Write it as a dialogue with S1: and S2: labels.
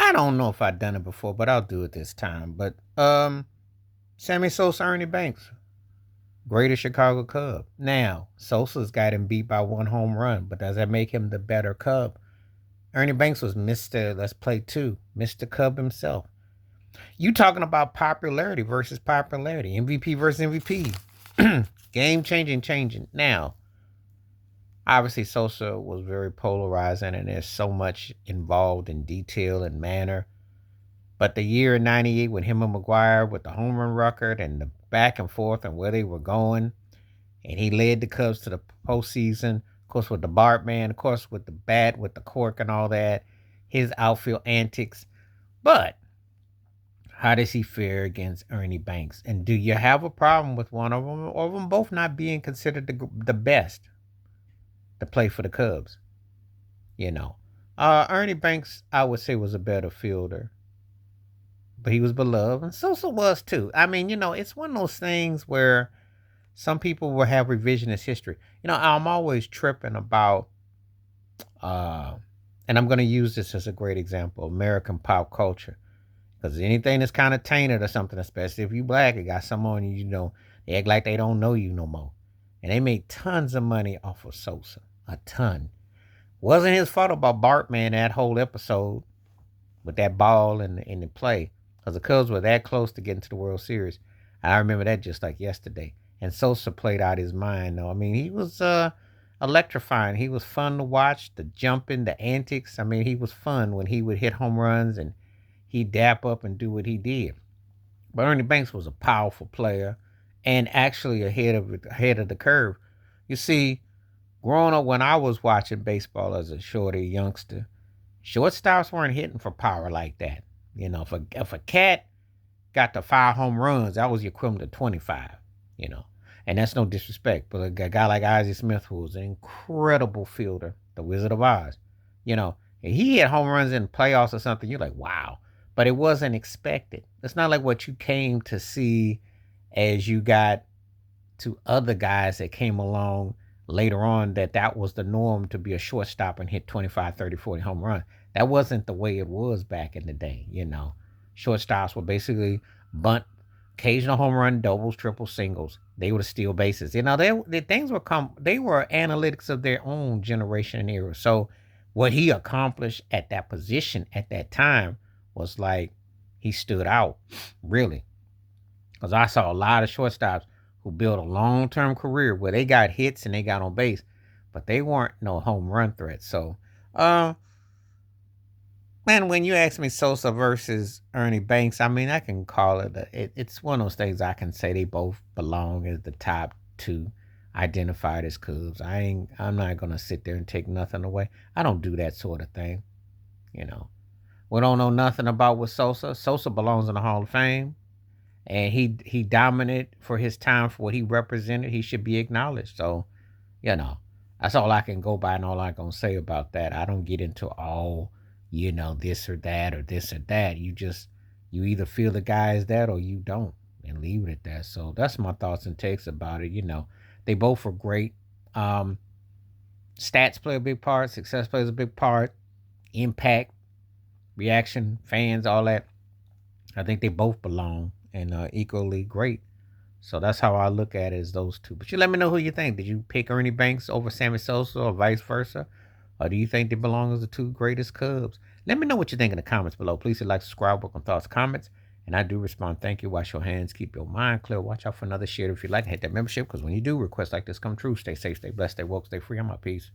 S1: I don't know if I've done it before, but I'll do it this time. But Sammy Sosa, Ernie Banks, greatest Chicago Cub. Now, Sosa's got him beat by one home run, but does that make him the better Cub? Ernie Banks was Mr. Let's Play 2, Mr. Cub himself. You talking about popularity versus popularity, MVP versus MVP. Game changing. Now, obviously Sosa was very polarizing and there's so much involved in detail and manner. But the year in 98 when him and McGuire with the home run record and the back and forth and where they were going, and he led the Cubs to the postseason, of course, with the Bartman, of course, with the bat, with the cork and all that, his outfield antics. But how does he fare against Ernie Banks? And do you have a problem with one of them or them both not being considered the best to play for the Cubs? You know, Ernie Banks, I would say, was a better fielder, but he was beloved, and Sosa was too. I mean, it's one of those things where some people will have revisionist history. I'm always tripping about, uh, and I'm going to use this as a great example, American pop culture. Because anything that's kind of tainted or something, especially if you black, it got someone they act like they don't know you no more. And they made tons of money off of Sosa. A ton. Wasn't his fault about Bartman that whole episode with that ball in the play. Because the Cubs were that close to getting to the World Series. I remember that just like yesterday. And Sosa played out his mind, though. I mean, he was electrifying. He was fun to watch. The jumping, the antics. I mean, he was fun when he would hit home runs and he'd dap up and do what he did. But Ernie Banks was a powerful player and actually ahead of the curve. You see, growing up when I was watching baseball as a shorty youngster, shortstops weren't hitting for power like that. If a cat got to 5 home runs, that was the equivalent to 25. You know, and that's no disrespect, but a guy like Ozzie Smith, who was an incredible fielder, the Wizard of Oz, and he hit home runs in playoffs or something. You're like, wow, but it wasn't expected. It's not like what you came to see as you got to other guys that came along later on that was the norm to be a shortstop and hit 25, 30, 40 home runs. That wasn't the way it was back in the day. Shortstops were basically bunt, occasional home run, doubles, triples, singles. They were the steal bases. They were analytics of their own generation and era. So what he accomplished at that position at that time was like he stood out, really. Because I saw a lot of shortstops who built a long term career where they got hits and they got on base, but they weren't no home run threats. So, uh, man, when you ask me Sosa versus Ernie Banks, I mean, I can call it's one of those things I can say they both belong as the top two identified as Cubs. I'm not gonna sit there and take nothing away. I don't do that sort of thing. You know, we don't know nothing about with Sosa. Sosa belongs in the Hall of Fame and he dominant for his time for what he represented. He should be acknowledged. So, you know, that's all I can go by and all I can say about that. I don't get into all, this or that or this or that. You either feel the guy is that or you don't, and leave it at that. So that's my thoughts and takes about it. They both were great. Um, Stats play a big part. Success plays a big part. Impact, reaction, fans, all that. I think they both belong and are equally great. So that's how I look at it as those two. But you let me know who you think. Did you pick Ernie Banks over Sammy Sosa or vice versa? Or do you think they belong as the two greatest Cubs? Let me know what you think in the comments below. Please hit like, subscribe, work on thoughts, comments. And I do respond. Thank you. Wash your hands. Keep your mind clear. Watch out for another share if you like. Hit that membership because when you do, requests like this come true. Stay safe, stay blessed, stay woke, stay free. I'm out. Peace.